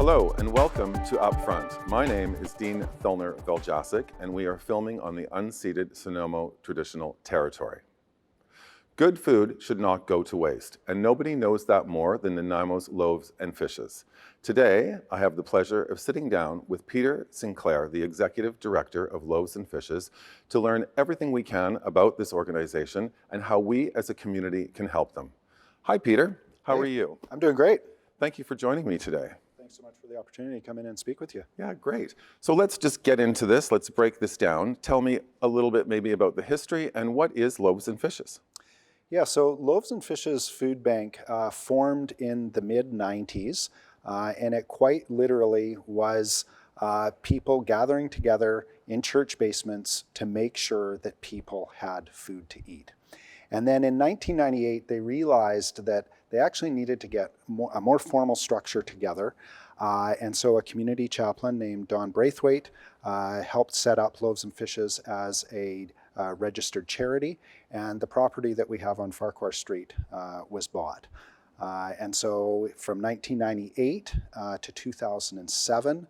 Hello and welcome to Upfront. My name is Dean Thullner Veljasic and we are filming on the unceded Nanaimo traditional territory. Good food should not go to waste, and nobody knows that more than Nanaimo's Loaves and Fishes. Today, I have the pleasure of sitting down with Peter Sinclair, the Executive Director of Loaves and Fishes, to learn everything we can about this organization and how we as a community can help them. Hi, Peter. How are you? I'm doing great. Thank you for joining me today. Thanks so much for the opportunity to come in and speak with you. Yeah, great. So let's just get into this. Let's break this down. Tell me a little bit maybe about the history and what is Loaves and Fishes? Yeah, so Loaves and Fishes Food Bank formed in the mid-90s, and it quite literally was people gathering together in church basements to make sure that people had food to eat. And then in 1998, they realized that they actually needed to get a more formal structure together. And so a community chaplain named Don Braithwaite helped set up Loaves and Fishes as a registered charity, and the property that we have on Farquhar Street was bought. And so from 1998 to 2007,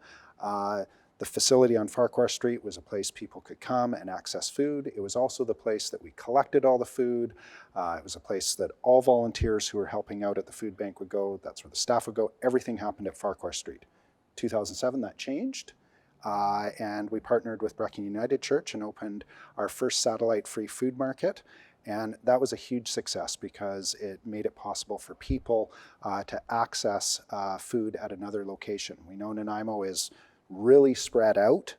the facility on Farquhar Street was a place people could come and access food. It was also the place that we collected all the food. It was a place that all volunteers who were helping out at the food bank would go. That's where the staff would go. Everything happened at Farquhar Street. 2007, that changed. And we partnered with Brechin United Church and opened our first satellite-free food market. And that was a huge success because it made it possible for people to access food at another location. We know Nanaimo is really spread out.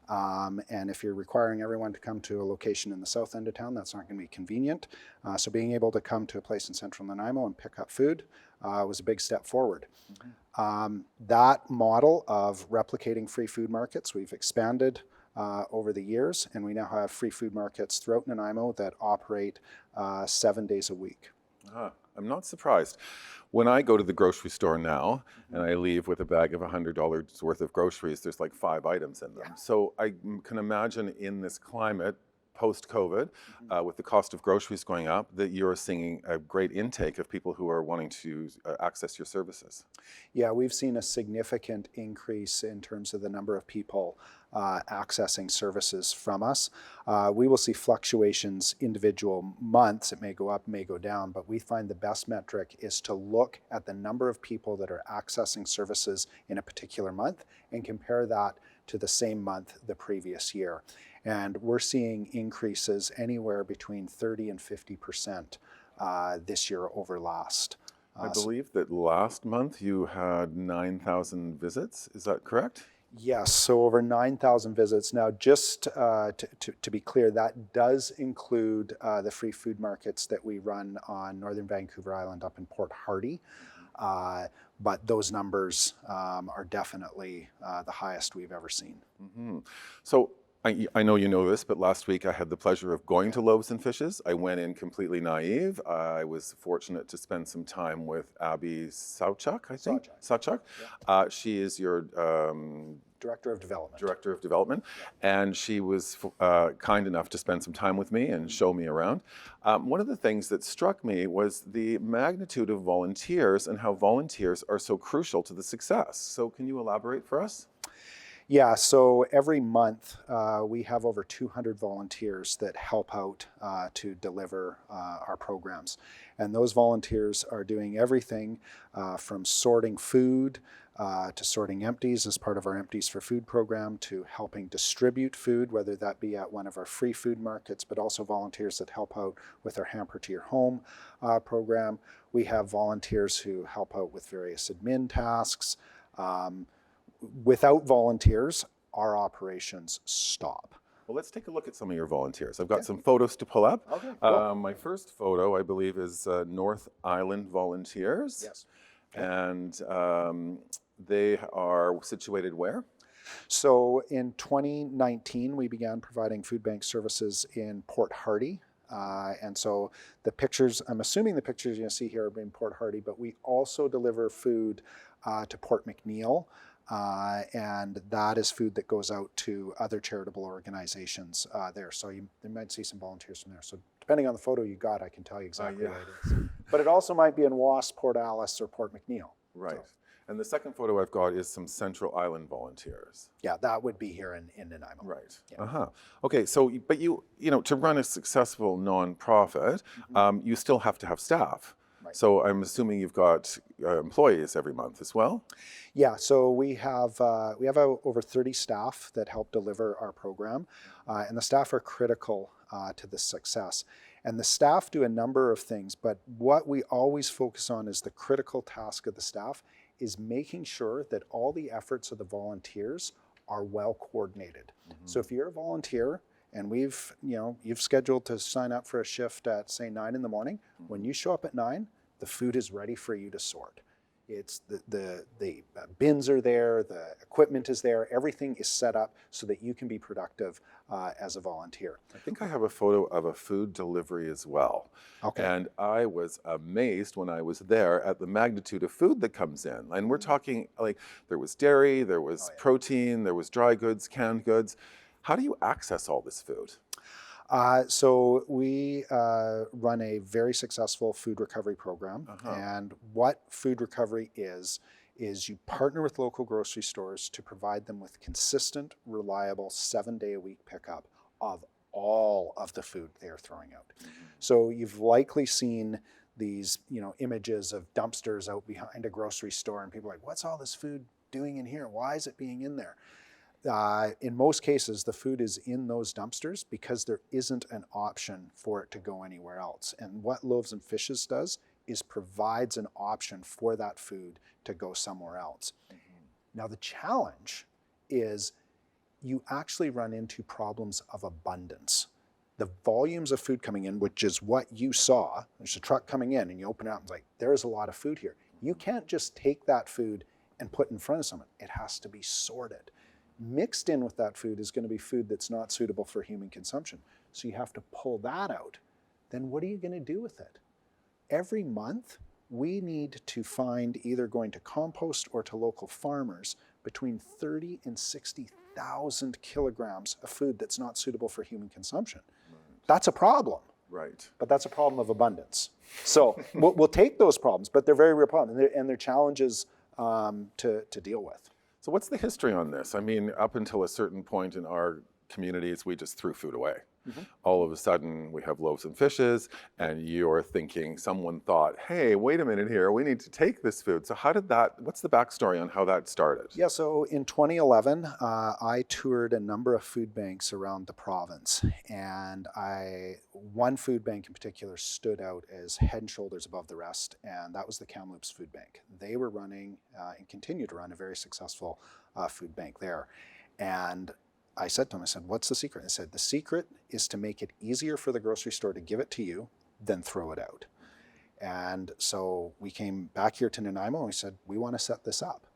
And if you're requiring everyone to come to a location in the south end of town, that's not going to be convenient. So being able to come to a place in central Nanaimo and pick up food was a big step forward. Mm-hmm. That model of replicating free food markets, we've expanded over the years, and we now have free food markets throughout Nanaimo that operate 7 days a week. I'm not surprised. When I go to the grocery store now and I leave with a bag of $100 worth of groceries, there's like 5 items in them. Yeah. So I can imagine in this climate, post-COVID, with the cost of groceries going up, that you're seeing a great intake of people who are wanting to access your services. Yeah, we've seen a significant increase in terms of the number of people accessing services from us. We will see fluctuations individual months. It may go up, may go down, but we find the best metric is to look at the number of people that are accessing services in a particular month and compare that to the same month the previous year. And we're seeing increases anywhere between 30 and 50% this year over last. I believe that last month you had 9,000 visits. Is that correct? Yes, so over 9,000 visits. Now, just to be clear, that does include the free food markets that we run on northern Vancouver Island up in Port Hardy. But those numbers are definitely the highest we've ever seen. Mm-hmm. So I know you know this, but last week I had the pleasure of going to Loaves and Fishes. I went in completely naive. I was fortunate to spend some time with Abby Sauchuk, I think. Sauchuk. Yeah. She is your Director of Development. Director of Development. Yeah. And she was kind enough to spend some time with me and show me around. One of the things that struck me was the magnitude of volunteers and how volunteers are so crucial to the success. So can you elaborate for us? Yeah, so every month we have over 200 volunteers that help out to deliver our programs. And those volunteers are doing everything from sorting food to sorting empties as part of our Empties for Food program, to helping distribute food, whether that be at one of our free food markets, but also volunteers that help out with our Hamper to Your Home program. We have volunteers who help out with various admin tasks. Without volunteers, our operations stop. Well, let's take a look at some of your volunteers. I've got some photos to pull up. Okay, cool. My first photo, I believe, is North Island volunteers. Yes. Okay. And they are situated where? So in 2019, we began providing food bank services in Port Hardy. And so the pictures, I'm assuming the pictures you see here are in Port Hardy, but we also deliver food to Port McNeill. And that is food that goes out to other charitable organizations there. So you might see some volunteers from there. So depending on the photo you got, I can tell you exactly where it is. But it also might be in Wasp, Port Alice, or Port McNeill. Right. So. And the second photo I've got is some Central Island volunteers. Yeah, that would be here in Nanaimo. Right. Yeah. Okay. So, but you know, to run a successful nonprofit, you still have to have staff. Right. So I'm assuming you've got employees every month as well. Yeah, so we have over 30 staff that help deliver our program, and the staff are critical to the success. And the staff do a number of things, but what we always focus on is the critical task of the staff is making sure that all the efforts of the volunteers are well coordinated. So if you're a volunteer and you've scheduled to sign up for a shift at say 9 in the morning, when you show up at 9, the food is ready for you to sort. It's the bins are there, the equipment is there, everything is set up so that you can be productive as a volunteer. I think I have a photo of a food delivery as well. Okay. And I was amazed when I was there at the magnitude of food that comes in. And we're talking like there was dairy, there was protein, there was dry goods, canned goods. How do you access all this food? So we run a very successful food recovery program. And what food recovery is you partner with local grocery stores to provide them with consistent, reliable 7-day-a-week pickup of all of the food they're throwing out. So you've likely seen these images of dumpsters out behind a grocery store and people are like, what's all this food doing in here? Why is it being in there? In most cases, the food is in those dumpsters because there isn't an option for it to go anywhere else. And what Loaves Fishes does is provides an option for that food to go somewhere else. Now, the challenge is you actually run into problems of abundance. The volumes of food coming in, which is what you saw, there's a truck coming in and you open it up and it's like, there's a lot of food here. You can't just take that food and put it in front of someone. It has to be sorted. Mixed in with that food is going to be food that's not suitable for human consumption. So you have to pull that out. Then what are you going to do with it? Every month, we need to find either going to compost or to local farmers between 30 and 60,000 kilograms of food that's not suitable for human consumption. That's a problem. Right. But that's a problem of abundance. So we'll take those problems, but they're very real problems, and they're challenges to deal with. So what's the history on this? I mean, up until a certain point in our communities, we just threw food away. All of a sudden, we have Loaves and Fishes, and you're thinking, someone thought, hey, wait a minute here, we need to take this food. So what's the backstory on how that started? Yeah, so in 2011, I toured a number of food banks around the province, and one food bank in particular stood out as head and shoulders above the rest, and that was the Kamloops Food Bank. They were running and continue to run a very successful food bank there. And I said to them, what's the secret? They said, the secret is to make it easier for the grocery store to give it to you than throw it out. And so we came back here to Nanaimo and we said, we want to set this up.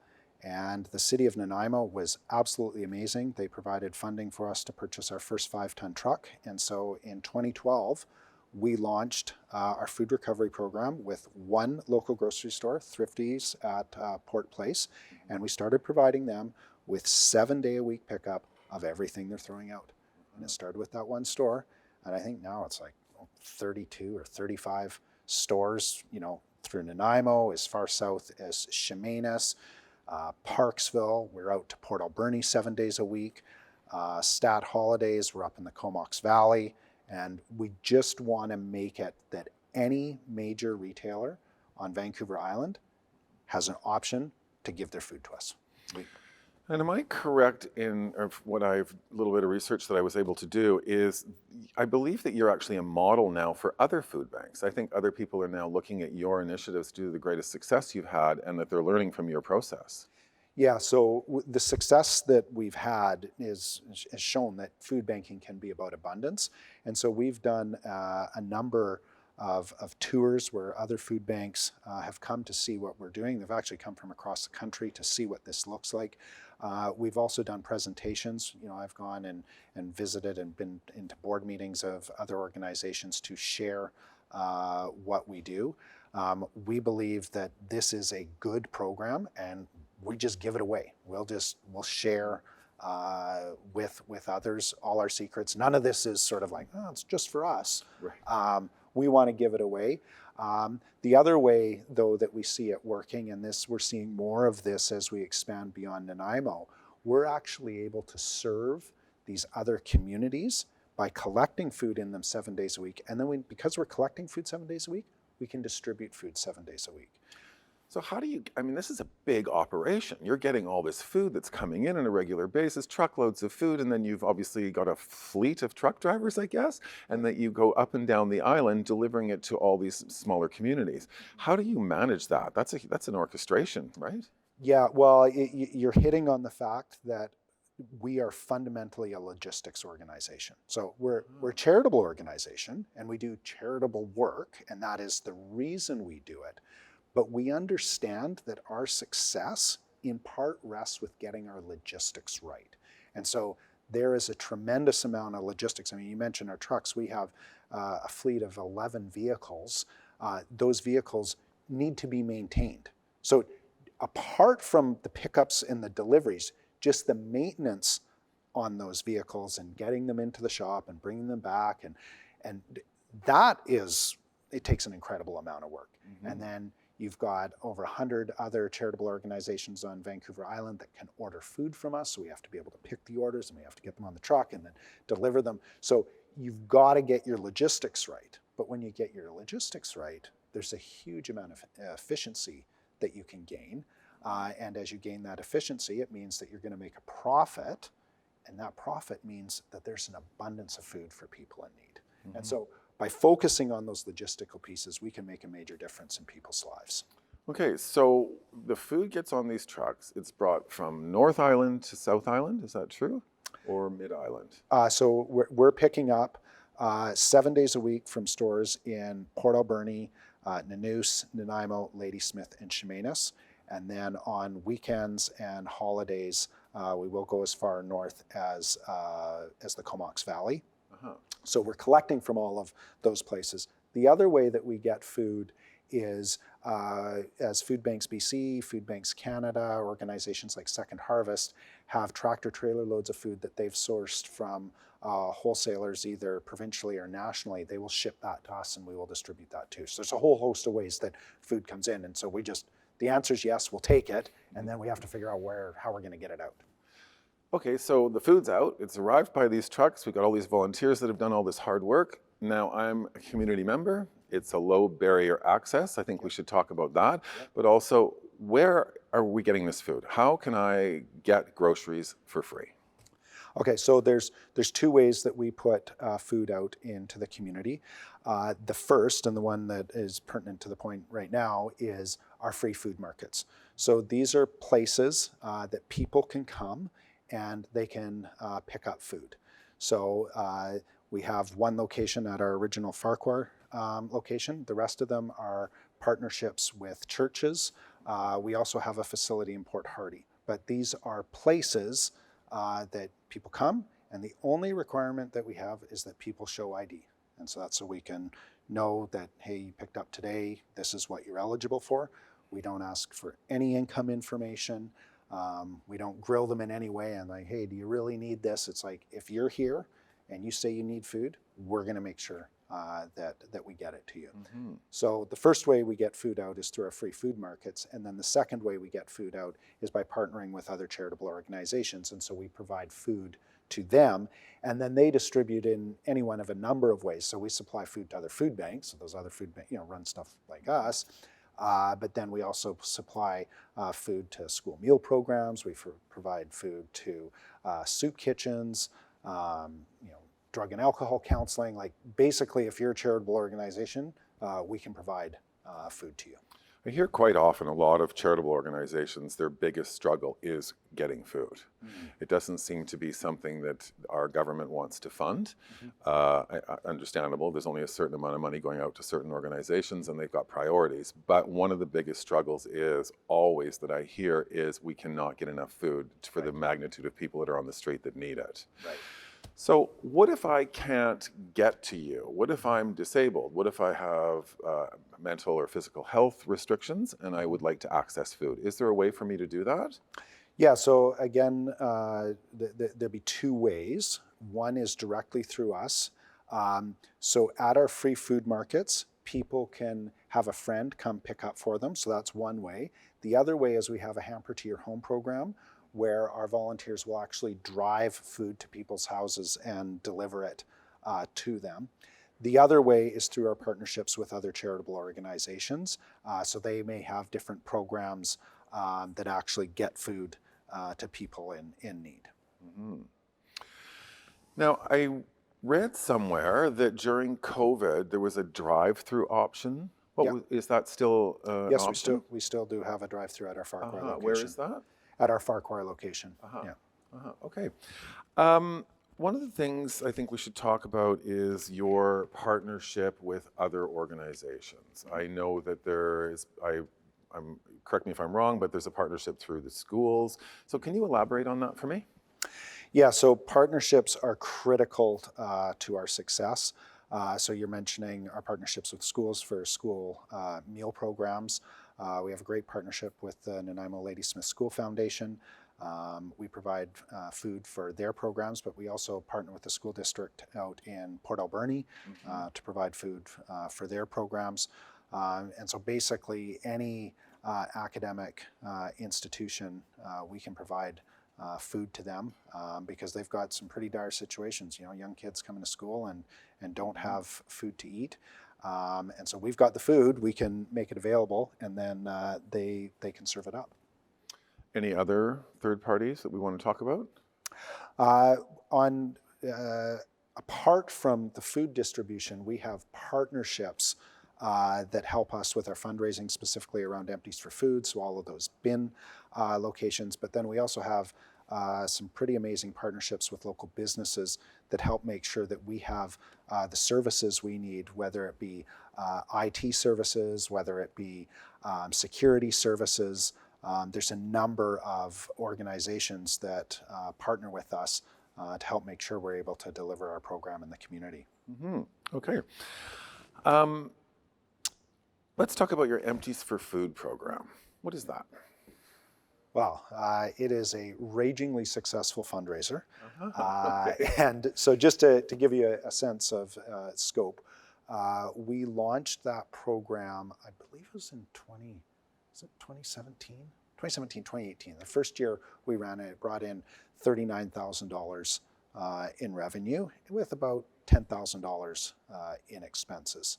And the city of Nanaimo was absolutely amazing. They provided funding for us to purchase our first 5-ton truck. And so in 2012, we launched our food recovery program with one local grocery store, Thrifty's at Port Place. And we started providing them with 7-day-a-week pickup of everything they're throwing out. And it started with that one store. And I think now it's like 32 or 35 stores, through Nanaimo, as far south as Chemainus, Parksville. We're out to Port Alberni 7 days a week. Stat Holidays, we're up in the Comox Valley. And we just want to make it that any major retailer on Vancouver Island has an option to give their food to us. And am I correct in what a little bit of research that I was able to do is I believe that you're actually a model now for other food banks. I think other people are now looking at your initiatives due to the greatest success you've had and that they're learning from your process. Yeah, so the success that we've had has shown that food banking can be about abundance. And so we've done a number of tours where other food banks have come to see what we're doing. They've actually come from across the country to see what this looks like. We've also done presentations. I've gone and visited and been into board meetings of other organizations to share what we do. We believe that this is a good program and we just give it away. We'll share with others all our secrets. None of this is sort of like, oh, it's just for us. Right. we want to give it away. The other way, though, that we see it working, and this we're seeing more of this as we expand beyond Nanaimo, we're actually able to serve these other communities by collecting food in them 7 days a week. And then because we're collecting food 7 days a week, we can distribute food 7 days a week. So how do you, I mean, this is a big operation. You're getting all this food that's coming in on a regular basis, truckloads of food, and then you've obviously got a fleet of truck drivers, I guess, and that you go up and down the island delivering it to all these smaller communities. How do you manage that? That's an orchestration, right? Yeah, well, you're hitting on the fact that we are fundamentally a logistics organization. So we're a charitable organization, and we do charitable work, and that is the reason we do it. But we understand that our success in part rests with getting our logistics right. And so there is a tremendous amount of logistics. I mean, you mentioned our trucks. We have a fleet of 11 vehicles. Those vehicles need to be maintained. So apart from the pickups and the deliveries, just the maintenance on those vehicles and getting them into the shop and bringing them back, and that is, it takes an incredible amount of work. And then you've got over 100 other charitable organizations on Vancouver Island that can order food from us. So we have to be able to pick the orders, and we have to get them on the truck and then deliver them. So you've got to get your logistics right. But when you get your logistics right, there's a huge amount of efficiency that you can gain. And as you gain that efficiency, it means that you're going to make a profit. And that profit means that there's an abundance of food for people in need. And so by focusing on those logistical pieces, we can make a major difference in people's lives. Okay, so the food gets on these trucks. It's brought from North Island to South Island, is that true? Or Mid-Island? So we're picking up 7 days a week from stores in Port Alberni, Nanoose, Nanaimo, Ladysmith, and Chemainus. And then on weekends and holidays, we will go as far north as the Comox Valley. So we're collecting from all of those places. The other way that we get food is as Food Banks BC, Food Banks Canada, organizations like Second Harvest have tractor trailer loads of food that they've sourced from wholesalers either provincially or nationally. They will ship that to us and we will distribute that too. So there's a whole host of ways that food comes in, and so the answer is yes, we'll take it, and then we have to figure out how we're going to get it out. Okay, so the food's out, it's arrived by these trucks, we've got all these volunteers that have done all this hard work. Now I'm a community member, it's a low barrier access, I think we should talk about that, but also where are we getting this food? How can I get groceries for free? Okay, so there's two ways that we put food out into the community. The first, and the one that is pertinent to the point right now, is our free food markets. So these are places that people can come and they can pick up food. So we have one location at our original Farquhar location. The rest of them are partnerships with churches. We also have a facility in Port Hardy. But these are places that people come, and the only requirement that we have is that people show ID. And so that's so we can know that, hey, you picked up today, this is what you're eligible for. We don't ask for any income information. We don't grill them in any way and like, hey, do you really need this? It's like, if you're here and you say you need food, we're going to make sure that we get it to you. So the first way we get food out is through our free food markets, and then the second way we get food out is by partnering with other charitable organizations, and so we provide food to them, and then they distribute in any one of a number of ways. So we supply food to other food banks, so those other food banks run stuff like us, but then we also supply food to school meal programs. We provide food to soup kitchens, drug and alcohol counseling. Like basically, if you're a charitable organization, we can provide food to you. I hear quite often a lot of charitable organizations, their biggest struggle is getting food. It doesn't seem to be something that our government wants to fund. Understandable, there's only a certain amount of money going out to certain organizations and they've got priorities. But one of the biggest struggles is always that I hear is we cannot get enough food for the magnitude of people that are on the street that need it. So what if I can't get to you? What if I'm disabled? What if I have mental or physical health restrictions and I would like to access food? Is there a way for me to do that? Yeah, so again, there'd be two ways. One is directly through us. So at our free food markets, people can have a friend come pick up for them. So that's one way. The other way is we have a hamper to your home program where our volunteers will actually drive food to people's houses and deliver it to them. The other way is through our partnerships with other charitable organizations. So they may have different programs that actually get food to people in need. Mm-hmm. Now, I read somewhere that during COVID there was a drive-through option. Is that still an Yes, option? we still do have a drive-through at our Farquhar location. Where is that? At our Farquhar location. Yeah. Okay. One of the things I think we should talk about is your partnership with other organizations. I know that there is, correct me if I'm wrong, but there's a partnership through the schools. So can you elaborate on that for me? Yeah, so partnerships are critical to our success. So you're mentioning our partnerships with schools for school meal programs. We have a great partnership with the Nanaimo Ladysmith School Foundation. We provide food for their programs, but we also partner with the school district out in Port Alberni to provide food for their programs. And so basically any academic institution, we can provide food to them because they've got some pretty dire situations. You know, young kids coming to school and don't have food to eat. And so we've got the food, we can make it available, and then they can serve it up. Any other third parties that we want to talk about? Apart from the food distribution, we have partnerships that help us with our fundraising, specifically around Empties for Food, so all of those bin locations. But then we also have some pretty amazing partnerships with local businesses that help make sure that we have the services we need, whether it be IT services, whether it be security services. There's a number of organizations that partner with us to help make sure we're able to deliver our program in the community. Mm-hmm. Okay. Let's talk about your Empties for Food program. What is that? Well, it is a ragingly successful fundraiser. Okay. And so just to give you a sense of scope, we launched that program, I believe it was in 2017? 2017, 2018. The first year we ran it, brought in $39,000 in revenue with about $10,000 in expenses.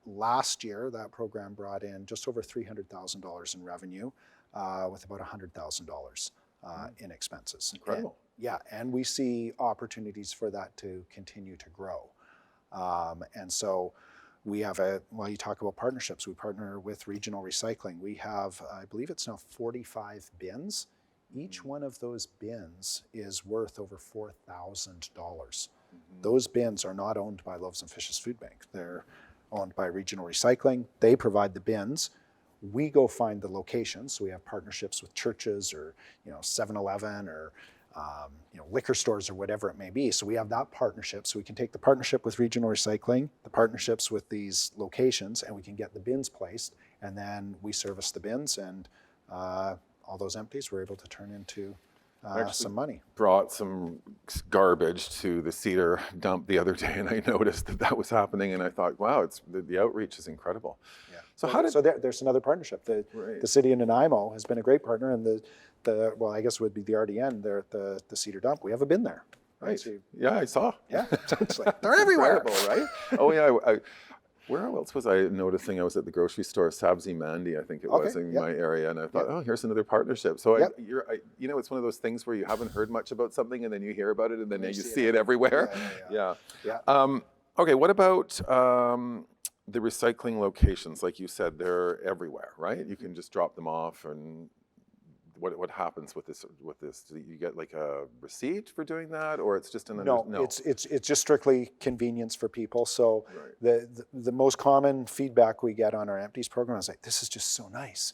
Last year, that program brought in just over $300,000 in revenue with about $100,000 in expenses. Incredible. And we see opportunities for that to continue to grow. And so we have you talk about partnerships, we partner with Regional Recycling. We have, I believe it's now 45 bins. Each one of those bins is worth over $4,000. Those bins are not owned by Loaves Fishes Food Bank. They're owned by Regional Recycling. They provide the bins. We go find the locations. So we have partnerships with churches or 7-Eleven or liquor stores or whatever it may be. So we have that partnership. So we can take the partnership with Regional Recycling, the partnerships with these locations, and we can get the bins placed. And then we service the bins, and all those empties we're able to turn into some money. Brought some garbage to the Cedar dump the other day, and I noticed that was happening, and I thought, wow, the outreach is incredible. Yeah. So there's another partnership. The city of Nanaimo has been a great partner, and I guess it would be the RDN there at the Cedar dump. We have a bin there. Right. So yeah, I saw. Yeah. It's like, they're everywhere. Right? Oh yeah. Where else was I noticing? I was at the grocery store, Sabzi Mandi, I think it was in my area, and I thought, oh, here's another partnership. So it's one of those things where you haven't heard much about something, and then you hear about it, and then you see it everywhere. Yeah. Okay, what about the recycling locations? Like you said, they're everywhere, right? You can just drop them off, and what happens with this? Do you get like a receipt for doing that, or it's just No. It's just strictly convenience for people. So the most common feedback we get on our empties program is like, this is just so nice.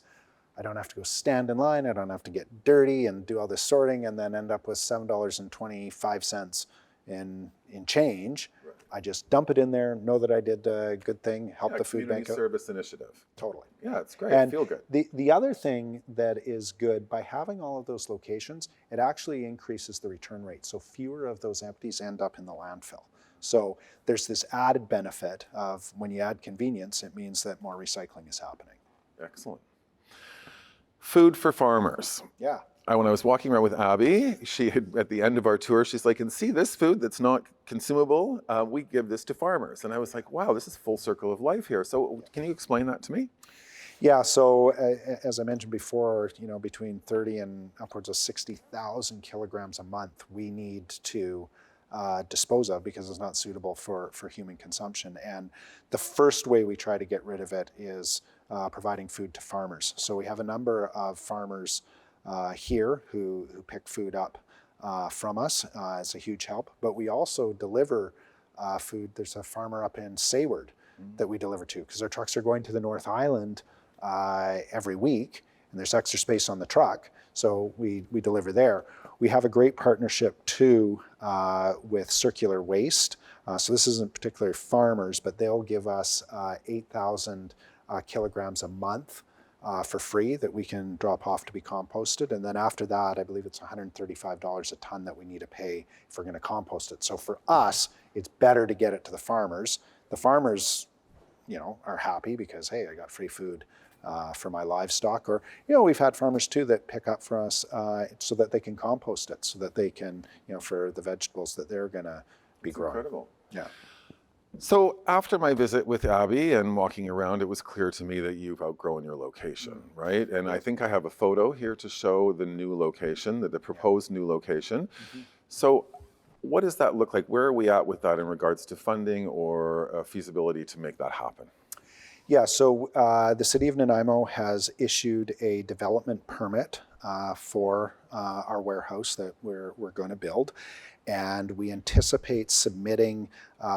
I don't have to go stand in line. I don't have to get dirty and do all this sorting and then end up with $7.25 in change. Right. I just dump it in there, know that I did a good thing, help the food bank out. Service initiative. Totally. Yeah, it's great. And feel good. The other thing that is good, by having all of those locations, it actually increases the return rate. So fewer of those empties end up in the landfill. So there's this added benefit of when you add convenience, it means that more recycling is happening. Excellent. Food for farmers. Yeah. When I was walking around with Abby, she had, at the end of our tour, she's like, and see this food that's not consumable, we give this to farmers. And I was like, wow, this is full circle of life here. So can you explain that to me? Yeah, so as I mentioned before, between 30 and upwards of 60,000 kilograms a month we need to dispose of because it's not suitable for human consumption. And the first way we try to get rid of it is providing food to farmers. So we have a number of farmers here who pick food up from us. It's a huge help. But we also deliver food. There's a farmer up in Sayward that we deliver to because our trucks are going to the North Island every week, and there's extra space on the truck, so we deliver there. We have a great partnership too with Circular Waste. So this isn't particularly farmers, but they'll give us 8,000 kilograms a month for free that we can drop off to be composted. And then after that, I believe it's $135 a ton that we need to pay if we're going to compost it. So for us, it's better to get it to the farmers. The farmers, are happy because, hey, I got free food for my livestock. Or, we've had farmers too that pick up for us so that they can compost it, so that they can, for the vegetables that they're going to be growing. Incredible. Yeah. So after my visit with Abby and walking around, it was clear to me that you've outgrown your location, right? And I think I have a photo here to show the new location, the proposed new location. So what does that look like? Where are we at with that in regards to funding or feasibility to make that happen? Yeah, so the City of Nanaimo has issued a development permit for our warehouse that we're going to build. And we anticipate submitting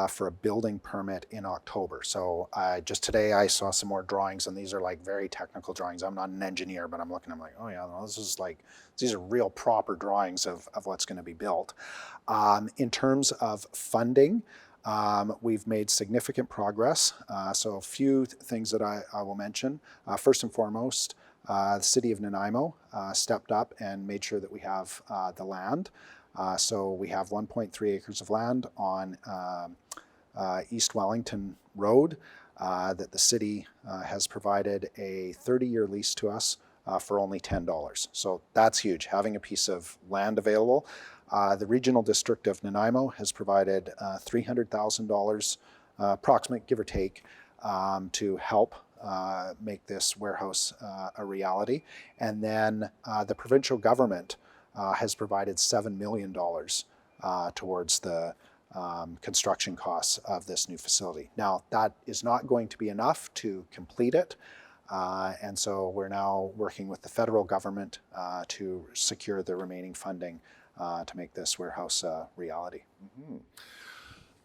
for a building permit in October. So just today I saw some more drawings, and these are like very technical drawings. I'm not an engineer, but I'm like, oh yeah, no, these are real proper drawings of what's going to be built. In terms of funding, we've made significant progress. So a few things that I will mention. First and foremost, the City of Nanaimo stepped up and made sure that we have the land. So we have 1.3 acres of land on East Wellington Road that the city has provided a 30-year lease to us for only $10. So that's huge, having a piece of land available. The Regional District of Nanaimo has provided $300,000, approximate, give or take, to help make this warehouse a reality. And then the provincial government has provided $7 million towards the construction costs of this new facility. Now, that is not going to be enough to complete it, and so we're now working with the federal government to secure the remaining funding to make this warehouse a reality.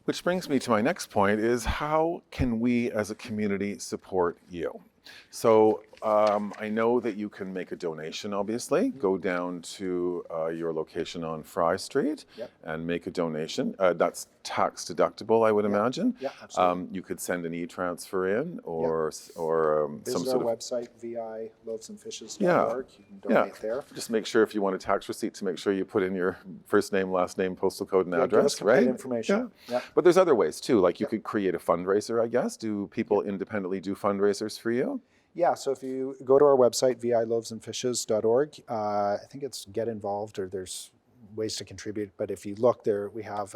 Which brings me to my next point is how can we as a community support you? So I know that you can make a donation, obviously. Go down to your location on Fry Street and make a donation. That's tax deductible, I would imagine. Yeah, absolutely. You could send an e-transfer in or Visit some sort our of website, viloavesandfishes.org. You can donate there. Just make sure if you want a tax receipt to make sure you put in your first name, last name, postal code, and Give address, us complete right? information. Yeah. But there's other ways too, like you could create a fundraiser, I guess. Do people independently do fundraisers for you? Yeah, so if you go to our website, viloavesandfishes.org, I think it's get involved, or there's ways to contribute. But if you look there, we have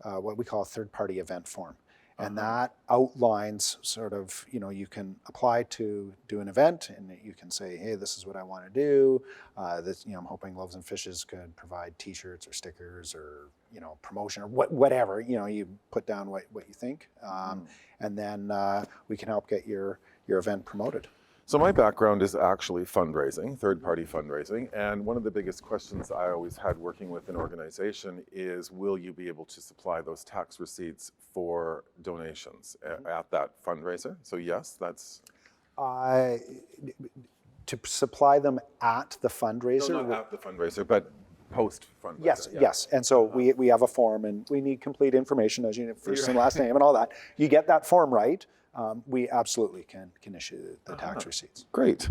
what we call a third-party event form. And that outlines sort of, you can apply to do an event, and you can say, hey, this is what I want to do. I'm hoping Loaves and Fishes could provide T-shirts or stickers or, promotion or whatever. You put down what you think, and then we can help get your event promoted. So my background is actually fundraising, third-party fundraising, and one of the biggest questions I always had working with an organization is, will you be able to supply those tax receipts for donations at that fundraiser? So yes, that's... To supply them at the fundraiser? No, not at the fundraiser, but post-fundraiser. Yes, yes. And so we have a form, and we need complete information, as you know, first and last name and all that. You get that form right, We absolutely can issue the tax receipts. Great.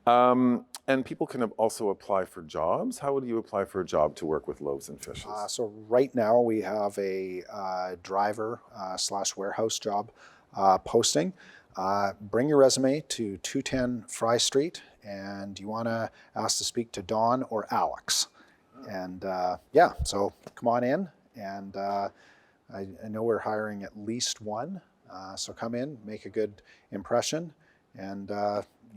And people can also apply for jobs. How would you apply for a job to work with Loaves and Fishes? So right now we have a driver / warehouse job posting. Bring your resume to 210 Fry Street, and you want to ask to speak to Don or Alex. And yeah, so come on in, and I know we're hiring at least one. So come in, make a good impression, and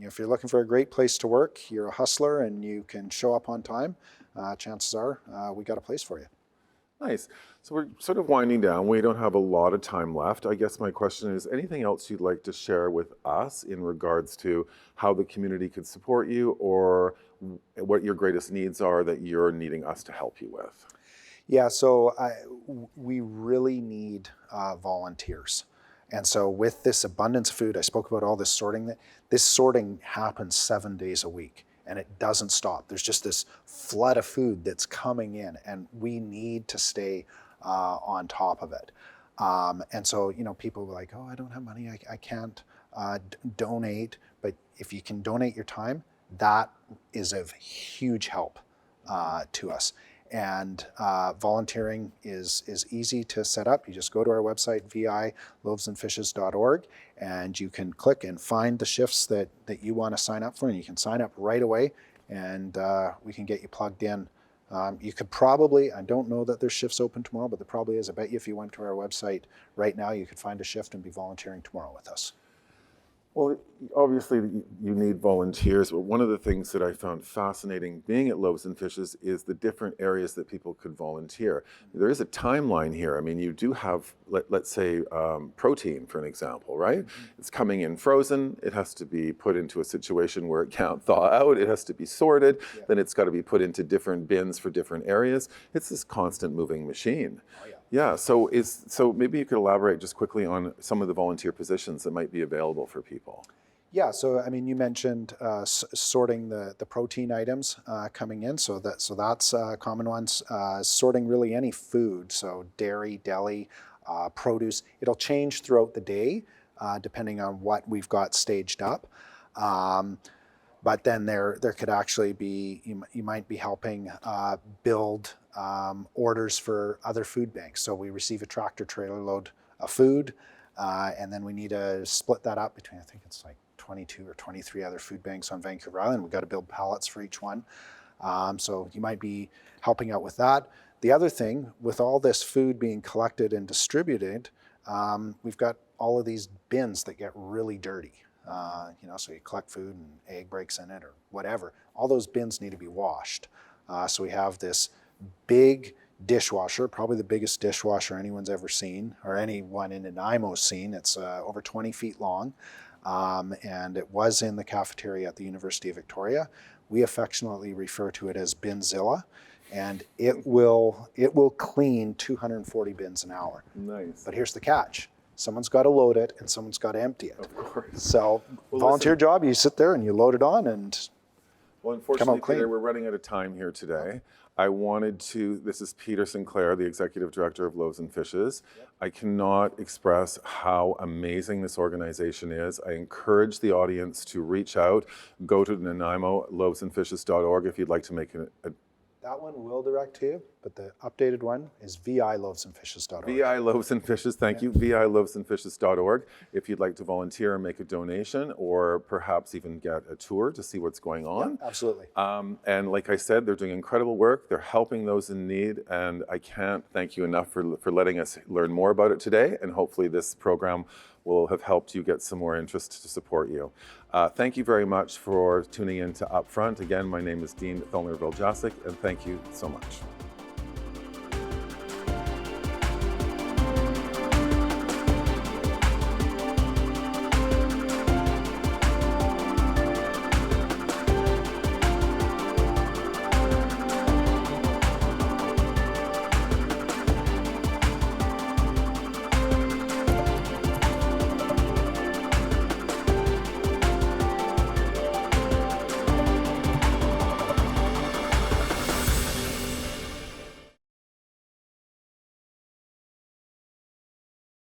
if you're looking for a great place to work, you're a hustler and you can show up on time, chances are we got a place for you. Nice. So we're sort of winding down. We don't have a lot of time left. I guess my question is, anything else you'd like to share with us in regards to how the community could support you, or what your greatest needs are that you're needing us to help you with? Yeah, so we really need volunteers. And so with this abundance of food, I spoke about all this sorting. This sorting happens 7 days a week, and it doesn't stop. There's just this flood of food that's coming in, and we need to stay on top of it. And so, people were like, oh, I don't have money, I can't donate. But if you can donate your time, that is of huge help to us. And volunteering is easy to set up. You just go to our website, viloavesandfishes.org, and you can click and find the shifts that you want to sign up for, and you can sign up right away, and we can get you plugged in. You could probably, I don't know that there's shifts open tomorrow, but there probably is. I bet you if you went to our website right now, you could find a shift and be volunteering tomorrow with us. Well, obviously you need volunteers, but one of the things that I found fascinating being at Loaves and Fishes is the different areas that people could volunteer. There is a timeline here. I mean, you do have, let's say, protein, for an example, right? It's coming in frozen. It has to be put into a situation where it can't thaw out. It has to be sorted. Yeah. Then it's got to be put into different bins for different areas. It's this constant moving machine. Oh, yeah. Yeah, so maybe you could elaborate just quickly on some of the volunteer positions that might be available for people. Yeah, so I mean, you mentioned sorting the protein items coming in, so that's common ones. Sorting really any food, so dairy, deli, produce. It'll change throughout the day depending on what we've got staged up. But then there could actually be, you might be helping build orders for other food banks. So we receive a tractor trailer load of food, and then we need to split that up between, I think it's like 22 or 23 other food banks on Vancouver Island. We've got to build pallets for each one. So you might be helping out with that. The other thing, with all this food being collected and distributed, we've got all of these bins that get really dirty. So you collect food and egg breaks in it or whatever. All those bins need to be washed. So we have this big dishwasher, probably the biggest dishwasher anyone's ever seen, or anyone in Nanaimo's seen. It's over 20 feet long, and it was in the cafeteria at the University of Victoria. We affectionately refer to it as Binzilla, and it will clean 240 bins an hour. Nice. But here's the catch. Someone's got to load it and someone's got to empty it. Of course. So volunteer job, you sit there and you load it on and unfortunately, Peter, we're running out of time here today. This is Peter Sinclair, the Executive Director of Loaves and Fishes. Yep. I cannot express how amazing this organization is. I encourage the audience to reach out, go to Nanaimo, loavesandfishes.org if you'd like to make that one will direct to you, but the updated one is viloavesandfishes.org. viloavesandfishes, thank you, viloavesandfishes.org. If you'd like to volunteer and make a donation, or perhaps even get a tour to see what's going on. Yeah, absolutely. And like I said, they're doing incredible work. They're helping those in need, and I can't thank you enough for letting us learn more about it today, and hopefully this program will have helped you get some more interest to support you. Thank you very much for tuning in to Upfront. Again, my name is Dean Thullner, and thank you so much.